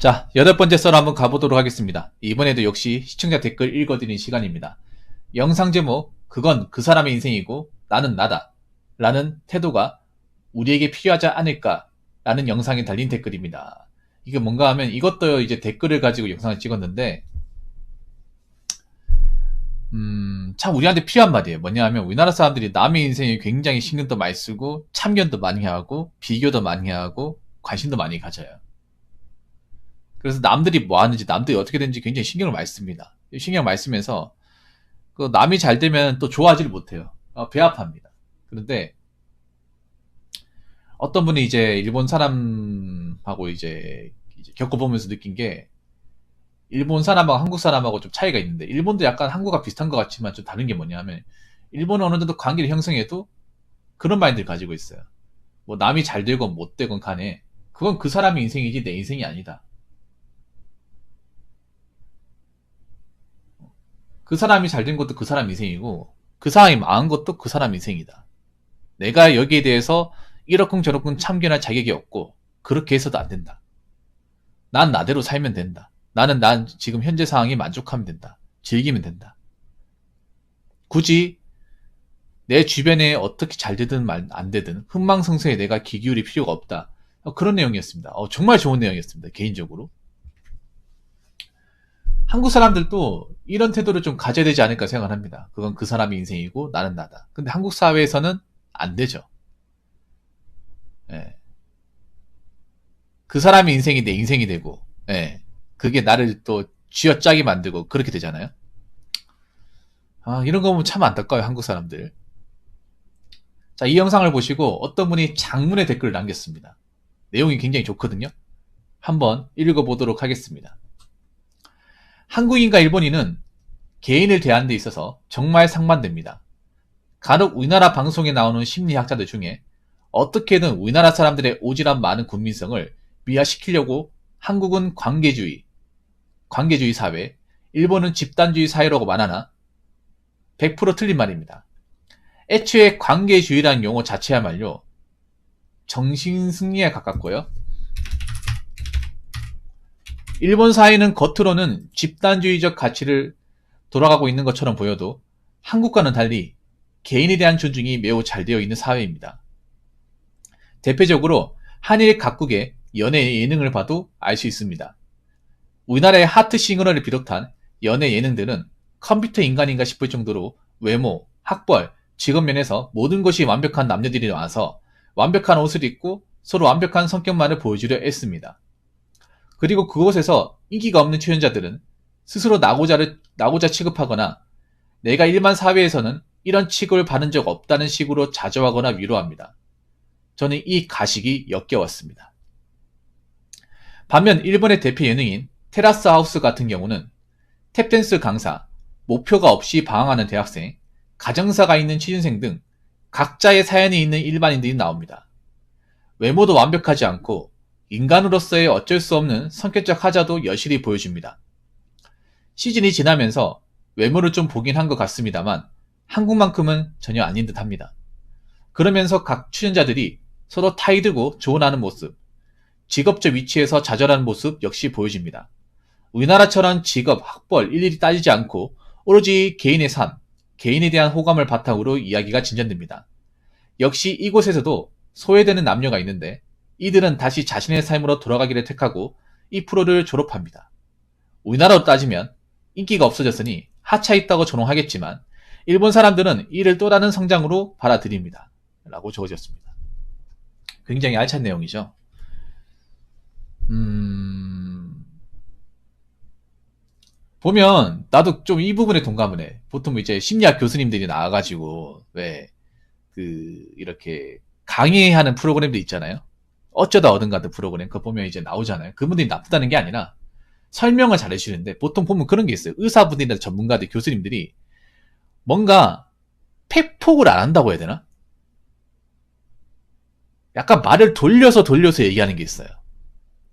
자, 8번째 썰 한번 가보도록 하겠습니다. 이번에도 역시 시청자 댓글 읽어드리는 시간입니다. 영상 제목, 그건 그 사람의 인생이고 나는 나다 라는 태도가 우리에게 필요하지 않을까 라는 영상에 달린 댓글입니다. 이게 뭔가 하면 이것도 이제 댓글을 가지고 영상을 찍었는데 참 우리한테 필요한 말이에요. 뭐냐 하면 우리나라 사람들이 남의 인생에 굉장히 신경도 많이 쓰고 참견도 많이 하고 비교도 많이 하고 관심도 많이 가져요. 그래서 남들이 뭐 하는지 남들이 어떻게 되는지 굉장히 신경을 많이 씁니다. 신경을 많이 쓰면서 그 남이 잘 되면 또 좋아하지를 못해요. 배 아파합니다. 그런데 어떤 분이 이제 일본 사람하고 이제 겪어보면서 느낀 게 일본 사람하고 한국 사람하고 좀 차이가 있는데 일본도 약간 한국과 비슷한 것 같지만 좀 다른 게 뭐냐면 일본은 어느 정도 관계를 형성해도 그런 마인드를 가지고 있어요. 뭐 남이 잘 되건 못 되건 간에 그건 그 사람의 인생이지 내 인생이 아니다. 그 사람이 잘 된 것도 그 사람 인생이고 그 사람이 망한 것도 그 사람 인생이다. 내가 여기에 대해서 이러쿵저러쿵 참견할 자격이 없고 그렇게 해서도 안 된다. 난 나대로 살면 된다. 난 지금 현재 상황에 만족하면 된다. 즐기면 된다. 굳이 내 주변에 어떻게 잘 되든 안 되든 흥망성쇠에 내가 귀 기울일 필요가 없다. 그런 내용이었습니다. 정말 좋은 내용이었습니다. 개인적으로. 한국 사람들도 이런 태도를 좀 가져야 되지 않을까 생각을 합니다. 그건 그 사람의 인생이고 나는 나다. 근데 한국 사회에서는 안 되죠. 예. 그 사람의 인생이 내 인생이 되고, 예. 그게 나를 또 쥐어짜게 만들고 그렇게 되잖아요. 이런 거 보면 참 안타까워요, 한국 사람들. 자, 이 영상을 보시고 어떤 분이 장문의 댓글을 남겼습니다. 내용이 굉장히 좋거든요. 한번 읽어보도록 하겠습니다. 한국인과 일본인은 개인을 대하는 데 있어서 정말 상반됩니다. 간혹 우리나라 방송에 나오는 심리학자들 중에 어떻게든 우리나라 사람들의 오지랖 많은 국민성을 미화시키려고 한국은 관계주의 사회, 일본은 집단주의 사회라고 말하나 100% 틀린 말입니다. 애초에 관계주의라는 용어 자체야말로 정신승리에 가깝고요. 일본 사회는 겉으로는 집단주의적 가치를 돌아가고 있는 것처럼 보여도 한국과는 달리 개인에 대한 존중이 매우 잘 되어 있는 사회입니다. 대표적으로 한일 각국의 연애 예능을 봐도 알 수 있습니다. 우리나라의 하트 시그널을 비롯한 연애 예능들은 컴퓨터 인간인가 싶을 정도로 외모, 학벌, 직업 면에서 모든 것이 완벽한 남녀들이 나와서 완벽한 옷을 입고 서로 완벽한 성격만을 보여주려 애씁니다. 그리고 그곳에서 인기가 없는 출연자들은 스스로 나고자 취급하거나 내가 일반 사회에서는 이런 취급을 받은 적 없다는 식으로 자조하거나 위로합니다. 저는 이 가식이 역겨웠습니다. 반면 일본의 대표 예능인 테라스 하우스 같은 경우는 탭댄스 강사, 목표가 없이 방황하는 대학생, 가정사가 있는 취준생 등 각자의 사연이 있는 일반인들이 나옵니다. 외모도 완벽하지 않고 인간으로서의 어쩔 수 없는 성격적 하자도 여실히 보여줍니다. 시즌이 지나면서 외모를 좀 보긴 한 것 같습니다만 한국만큼은 전혀 아닌 듯 합니다. 그러면서 각 출연자들이 서로 타이드고 조언하는 모습, 직업적 위치에서 좌절하는 모습 역시 보여집니다. 우리나라처럼 직업, 학벌 일일이 따지지 않고 오로지 개인의 삶, 개인에 대한 호감을 바탕으로 이야기가 진전됩니다. 역시 이곳에서도 소외되는 남녀가 있는데 이들은 다시 자신의 삶으로 돌아가기를 택하고 이 프로를 졸업합니다. 우리나라로 따지면 인기가 없어졌으니 하차했다고 조롱하겠지만 일본 사람들은 이를 또 다른 성장으로 받아들입니다. 라고 적어졌습니다. 굉장히 알찬 내용이죠. 보면 나도 좀 이 부분에 동감을 해. 보통 이제 심리학 교수님들이 나와가지고 이렇게 강의하는 프로그램도 있잖아요. 어쩌다 얻은 같은 프로그램 그거 보면 이제 나오잖아요. 그분들이 나쁘다는 게 아니라 설명을 잘 해주시는데 보통 보면 그런 게 있어요. 의사분들이나 전문가들, 교수님들이 뭔가 팩폭을 안 한다고 해야 되나? 약간 말을 돌려서 얘기하는 게 있어요.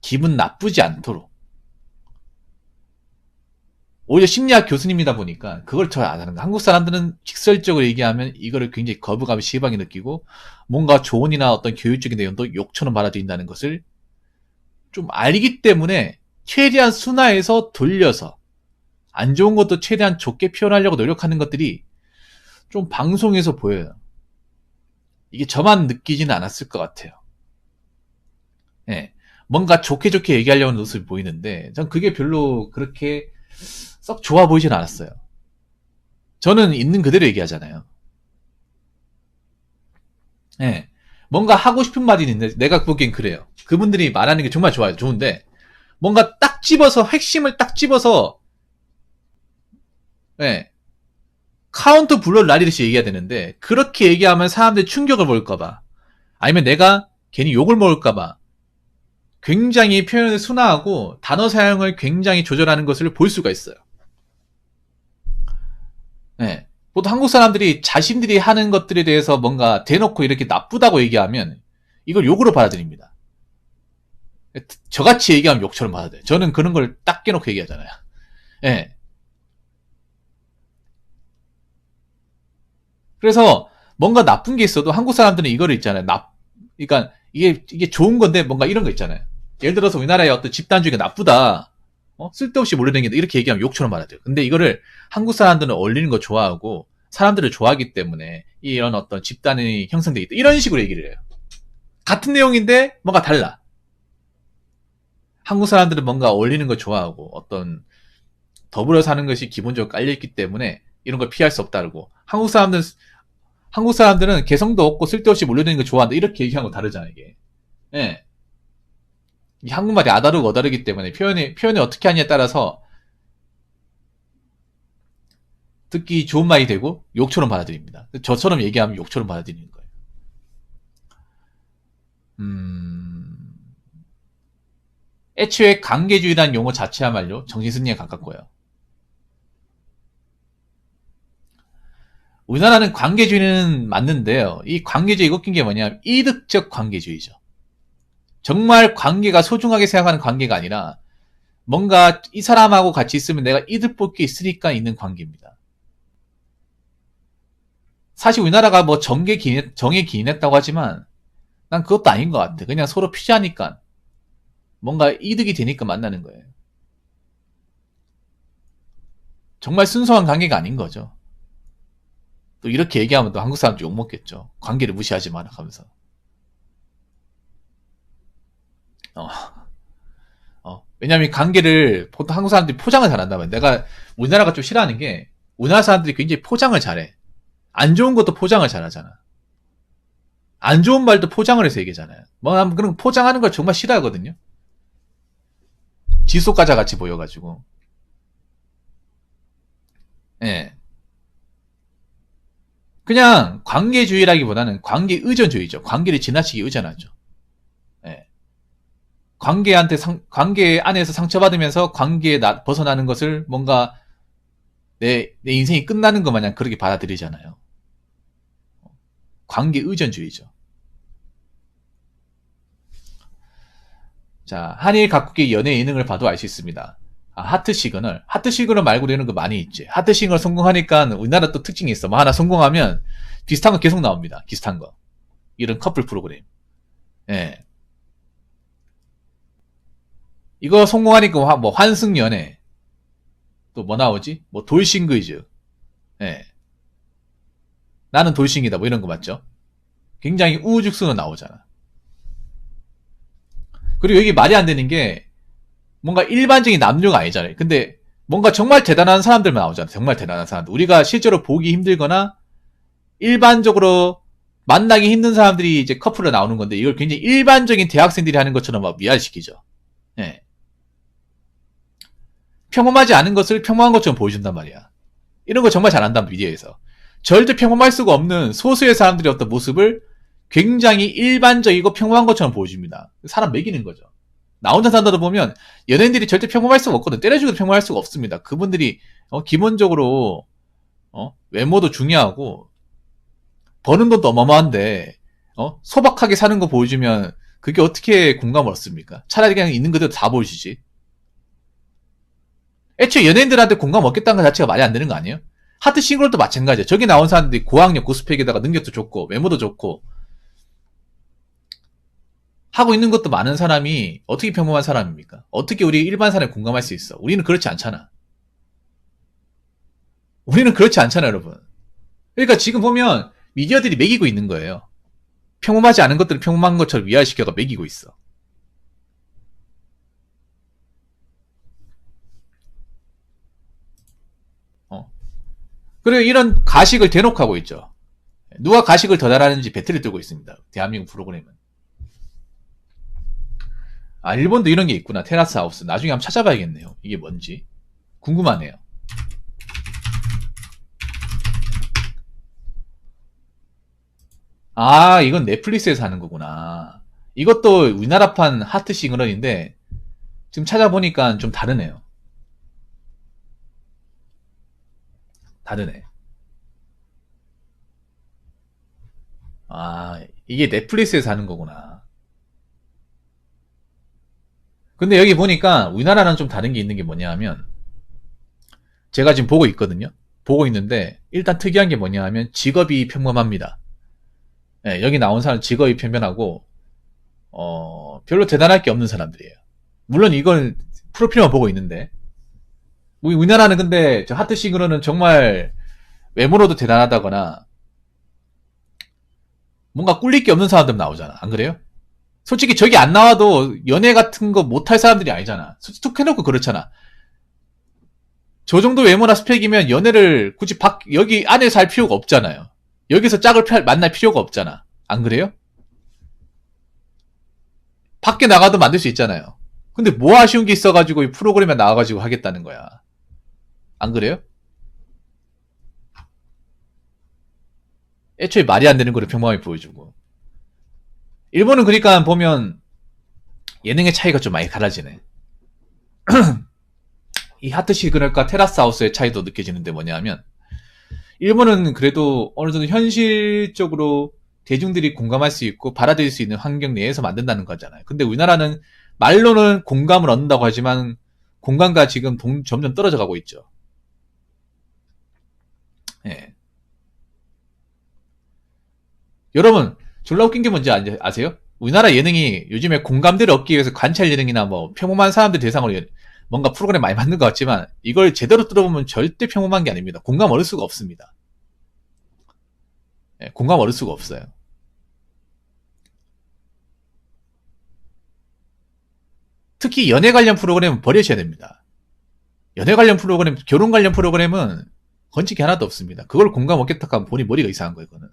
기분 나쁘지 않도록. 오히려 심리학 교수님이다 보니까 그걸 잘 안 하는 거야. 한국 사람들은 직설적으로 얘기하면 이거를 굉장히 거부감이 심하게 느끼고 뭔가 조언이나 어떤 교육적인 내용도 욕처럼 받아들인다는 것을 좀 알기 때문에 최대한 순화해서 돌려서 안 좋은 것도 최대한 좋게 표현하려고 노력하는 것들이 좀 방송에서 보여요. 이게 저만 느끼지는 않았을 것 같아요. 예. 뭔가 좋게 좋게 얘기하려는 모습이 보이는데 전 그게 별로 그렇게 썩 좋아 보이진 않았어요. 저는 있는 그대로 얘기하잖아요. 예. 뭔가 하고 싶은 말이 있는데 내가 보기엔 그래요. 그분들이 말하는 게 정말 좋아요. 좋은데 뭔가 딱 집어서 핵심을 딱 집어서 예. 카운터 블러 라리듯이 얘기해야 되는데 그렇게 얘기하면 사람들이 충격을 먹을까봐 아니면 내가 괜히 욕을 먹을까봐 굉장히 표현을 순화하고 단어 사용을 굉장히 조절하는 것을 볼 수가 있어요. 네. 보통 한국 사람들이 자신들이 하는 것들에 대해서 뭔가 대놓고 이렇게 나쁘다고 얘기하면 이걸 욕으로 받아들입니다. 저같이 얘기하면 욕처럼 받아들여요. 저는 그런 걸 딱 깨놓고 얘기하잖아요. 네. 그래서 뭔가 나쁜 게 있어도 한국 사람들은 이거를 있잖아요. 그러니까 이게 좋은 건데 뭔가 이런 거 있잖아요. 예를 들어서 우리나라의 어떤 집단 중에 나쁘다. 쓸데없이 몰려다닌다. 이렇게 얘기하면 욕처럼 말하대요. 근데 이거를 한국 사람들은 어울리는 거 좋아하고 사람들을 좋아하기 때문에 이런 어떤 집단이 형성되어 있다. 이런 식으로 얘기를 해요. 같은 내용인데 뭔가 달라. 한국 사람들은 뭔가 어울리는 거 좋아하고 어떤 더불어 사는 것이 기본적으로 깔려있기 때문에 이런 걸 피할 수 없다고. 한국 사람들은 개성도 없고 쓸데없이 몰려다니는 거 좋아한다. 이렇게 얘기하는 거 다르잖아, 이게. 예. 이 한국말이 아다르고 어다르기 때문에 표현을 어떻게 하냐에 따라서 듣기 좋은 말이 되고 욕처럼 받아들입니다. 저처럼 얘기하면 욕처럼 받아들이는 거예요. 애초에 관계주의라는 용어 자체야말로 정신승리에 가깝고요. 우리나라는 관계주의는 맞는데요. 이 관계주의 웃긴 게 뭐냐면 이득적 관계주의죠. 정말 관계가 소중하게 생각하는 관계가 아니라 뭔가 이 사람하고 같이 있으면 내가 이득 볼 게 있으니까 있는 관계입니다. 사실 우리나라가 뭐 정에 기인했다고 하지만 난 그것도 아닌 것 같아. 그냥 서로 피자니까 뭔가 이득이 되니까 만나는 거예요. 정말 순수한 관계가 아닌 거죠. 또 이렇게 얘기하면 또 한국 사람들 욕먹겠죠. 관계를 무시하지 마라 하면서. 왜냐면 관계를 보통 한국 사람들이 포장을 잘한단 말이야. 내가 우리나라가 좀 싫어하는 게 우리나라 사람들이 굉장히 포장을 잘해. 안 좋은 것도 포장을 잘하잖아. 안 좋은 말도 포장을 해서 얘기하잖아요. 뭐 그런 포장하는 걸 정말 싫어하거든요. 지속가자 같이 보여가지고. 예. 그냥 관계주의라기보다는 관계의존주의죠. 관계를 지나치게 의존하죠. 예. 관계 안에서 상처받으면서 관계에 벗어나는 것을 뭔가 내 인생이 끝나는 것 마냥 그렇게 받아들이잖아요. 관계의존주의죠. 자, 한일 각국의 연애 예능을 봐도 알 수 있습니다. 하트 시그널 말고도 이런 거 많이 있지. 하트 시그널 성공하니까 우리나라 또 특징이 있어. 뭐 하나 성공하면 비슷한 거 계속 나옵니다. 비슷한 거. 이런 커플 프로그램. 예. 이거 성공하니까 뭐 환승연애. 또 뭐 나오지? 뭐 돌싱글즈. 예. 나는 돌싱이다. 뭐 이런 거 맞죠? 굉장히 우후죽순으로 나오잖아. 그리고 여기 말이 안 되는 게 뭔가 일반적인 남녀가 아니잖아요. 근데 뭔가 정말 대단한 사람들만 나오잖아요. 정말 대단한 사람들. 우리가 실제로 보기 힘들거나 일반적으로 만나기 힘든 사람들이 이제 커플로 나오는 건데 이걸 굉장히 일반적인 대학생들이 하는 것처럼 막 미화시키죠. 예. 평범하지 않은 것을 평범한 것처럼 보여준단 말이야. 이런 거 정말 잘한다, 미디어에서. 절대 평범할 수가 없는 소수의 사람들의 어떤 모습을 굉장히 일반적이고 평범한 것처럼 보여줍니다. 사람 매기는 거죠. 나 혼자 산다도 보면 연예인들이 절대 평범할 수가 없거든. 때려주고도 평범할 수가 없습니다. 그분들이 기본적으로 외모도 중요하고 버는 돈도 어마어마한데 소박하게 사는 거 보여주면 그게 어떻게 공감을 얻습니까? 차라리 그냥 있는 그대로 다 보여주지. 애초에 연예인들한테 공감 얻겠다는 것 자체가 말이 안 되는 거 아니에요? 하트 싱글도 마찬가지야. 저기 나온 사람들이 고학력 고스펙에다가 능력도 좋고 외모도 좋고 하고 있는 것도 많은 사람이 어떻게 평범한 사람입니까? 어떻게 우리 일반 사람이 공감할 수 있어? 우리는 그렇지 않잖아. 우리는 그렇지 않잖아, 여러분. 그러니까 지금 보면 미디어들이 매기고 있는 거예요. 평범하지 않은 것들을 평범한 것처럼 위화시켜가 매기고 있어. 그리고 이런 가식을 대놓고 하고 있죠. 누가 가식을 더 잘하는지 배틀을 들고 있습니다. 대한민국 프로그램은. 아, 일본도 이런 게 있구나. 테라스 하우스. 나중에 한번 찾아봐야겠네요. 이게 뭔지. 궁금하네요. 아, 이건 넷플릭스에서 하는 거구나. 이것도 우리나라판 하트 시그널인데, 지금 찾아보니까 좀 다르네요. 다르네. 아, 이게 넷플릭스에서 하는 거구나. 근데 여기 보니까 우리나라랑 좀 다른 게 있는 게 뭐냐 하면, 제가 지금 보고 있거든요. 보고 있는데, 일단 특이한 게 뭐냐 하면, 직업이 평범합니다. 네, 여기 나온 사람 직업이 평범하고, 별로 대단할 게 없는 사람들이에요. 물론 이건 프로필만 보고 있는데, 우리나라는 근데 저 하트식으로는 정말 외모로도 대단하다거나 뭔가 꿀릴 게 없는 사람들 나오잖아. 안 그래요? 솔직히 저기 안 나와도 연애 같은 거 못할 사람들이 아니잖아. 솔직히 툭 해놓고 그렇잖아. 저 정도 외모나 스펙이면 연애를 굳이 여기 안에서 할 필요가 없잖아요. 여기서 짝을 만날 필요가 없잖아. 안 그래요? 밖에 나가도 만들 수 있잖아요. 근데 뭐 아쉬운 게 있어가지고 이 프로그램에 나와가지고 하겠다는 거야. 안 그래요? 애초에 말이 안 되는 거를 평범하게 보여주고. 일본은 그러니까 보면 예능의 차이가 좀 많이 갈라지네. 이 하트 시그널과 테라스 하우스의 차이도 느껴지는데 뭐냐면, 일본은 그래도 어느 정도 현실적으로 대중들이 공감할 수 있고 받아들일 수 있는 환경 내에서 만든다는 거잖아요. 근데 우리나라는 말로는 공감을 얻는다고 하지만 공감과 지금 점점 떨어져 가고 있죠. 예. 여러분, 졸라 웃긴 게 뭔지 아세요? 우리나라 예능이 요즘에 공감대를 얻기 위해서 관찰 예능이나 뭐 평범한 사람들 대상으로 뭔가 프로그램 많이 만든 것 같지만 이걸 제대로 들어보면 절대 평범한 게 아닙니다. 공감 얻을 수가 없습니다. 예, 공감 얻을 수가 없어요. 특히 연애 관련 프로그램은 버리셔야 됩니다. 연애 관련 프로그램, 결혼 관련 프로그램은 건축이 하나도 없습니다. 그걸 공감 얻겠다 하면 본인 머리가 이상한 거예요, 이거는.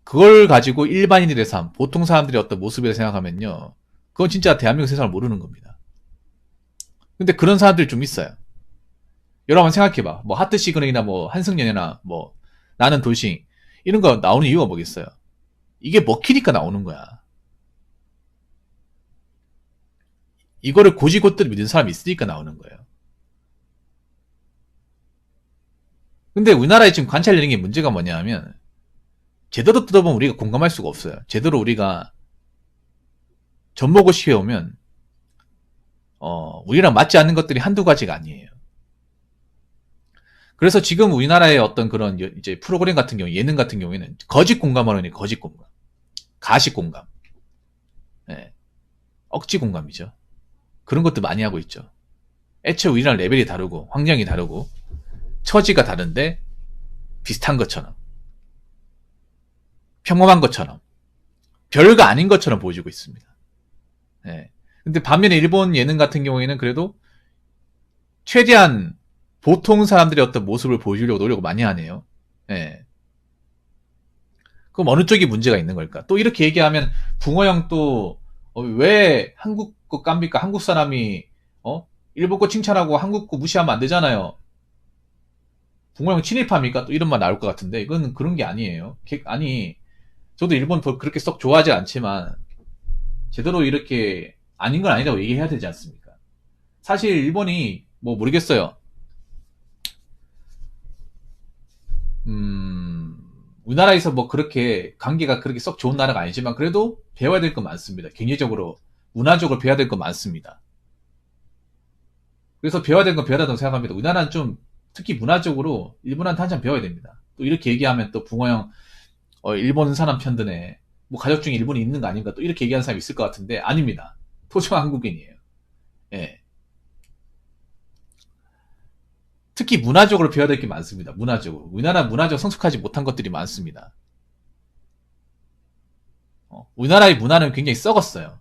그걸 가지고 일반인들의 삶, 보통 사람들의 어떤 모습이라 생각하면요. 그건 진짜 대한민국 세상을 모르는 겁니다. 근데 그런 사람들이 좀 있어요. 여러분 생각해봐. 뭐 하트 시그널이나 뭐 한승연애나 뭐 나는 돌싱 이런 거 나오는 이유가 뭐겠어요? 이게 먹히니까 나오는 거야. 이거를 고지고대로 믿는 사람이 있으니까 나오는 거예요. 근데 우리나라에 지금 관찰되는 게 문제가 뭐냐 하면 제대로 뜯어보면 우리가 공감할 수가 없어요. 제대로 우리가 젖먹고 쉬어오면 우리랑 맞지 않는 것들이 한두 가지가 아니에요. 그래서 지금 우리나라의 어떤 그런 이제 프로그램 같은 경우, 예능 같은 경우에는 거짓 공감하려니 거짓 공감, 가식 공감, 네. 억지 공감이죠. 그런 것도 많이 하고 있죠. 애초에 우리랑 레벨이 다르고 환경이 다르고 처지가 다른데 비슷한 것처럼 평범한 것처럼 별거 아닌 것처럼 보여주고 있습니다. 네. 근데 반면에 일본 예능 같은 경우에는 그래도 최대한 보통 사람들의 어떤 모습을 보여주려고 노력을 많이 하네요. 네. 그럼 어느 쪽이 문제가 있는 걸까? 또 이렇게 얘기하면 붕어 형 또 왜 한국 거 깝니까? 한국 사람이 일본 거 칭찬하고 한국 거 무시하면 안 되잖아요. 붕어 형 친일파입니까? 또 이런 말 나올 것 같은데 이건 그런 게 아니에요. 아니 저도 일본 그렇게 썩 좋아하지 않지만 제대로 이렇게 아닌 건 아니라고 얘기해야 되지 않습니까? 사실 일본이 뭐 모르겠어요. 우리나라에서 뭐 그렇게 관계가 그렇게 썩 좋은 나라가 아니지만 그래도 배워야 될 거 많습니다. 경제적으로, 문화적으로 배워야 될 거 많습니다. 그래서 배워야 될 건 배워야 된다고 생각합니다. 우리나라는 좀 특히 문화적으로 일본한테 한참 배워야 됩니다. 또 이렇게 얘기하면 또 붕어 형 일본 사람 편드네. 뭐 가족 중에 일본이 있는 거 아닌가 또 이렇게 얘기하는 사람이 있을 것 같은데 아닙니다. 토종 한국인이에요. 예. 특히 문화적으로 배워야 될 게 많습니다. 문화적으로. 우리나라 문화적 성숙하지 못한 것들이 많습니다. 우리나라의 문화는 굉장히 썩었어요.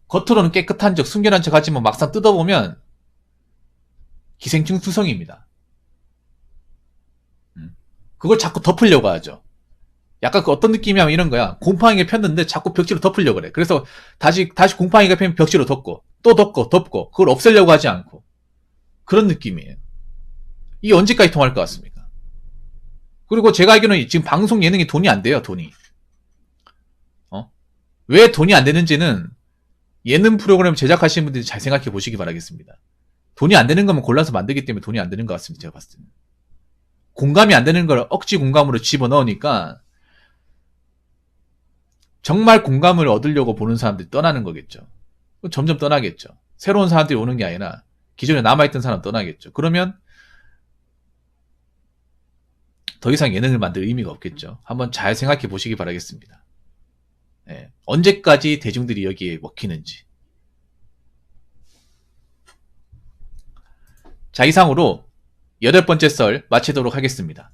겉으로는 깨끗한 척, 순결한 척 하지만 막상 뜯어보면 기생충 투성입니다. 그걸 자꾸 덮으려고 하죠. 약간 그 어떤 느낌이냐면 이런 거야. 곰팡이가 폈는데 자꾸 벽지로 덮으려고 그래. 그래서 다시 곰팡이가 피면 벽지로 덮고, 또 덮고, 그걸 없애려고 하지 않고. 그런 느낌이에요. 이게 언제까지 통할 것 같습니까? 그리고 제가 알기로는 지금 방송 예능이 돈이 안 돼요, 돈이. 왜 돈이 안 되는지는 예능 프로그램 제작하시는 분들이 잘 생각해 보시기 바라겠습니다. 돈이 안 되는 거면 골라서 만들기 때문에 돈이 안 되는 것 같습니다, 제가 봤을 때는. 공감이 안 되는 걸 억지 공감으로 집어넣으니까 정말 공감을 얻으려고 보는 사람들이 떠나는 거겠죠. 점점 떠나겠죠. 새로운 사람들이 오는 게 아니라 기존에 남아있던 사람 떠나겠죠. 그러면 더 이상 예능을 만들 의미가 없겠죠. 한번 잘 생각해 보시기 바라겠습니다. 예, 언제까지 대중들이 여기에 먹히는지. 자, 이상으로 8번째 썰 마치도록 하겠습니다.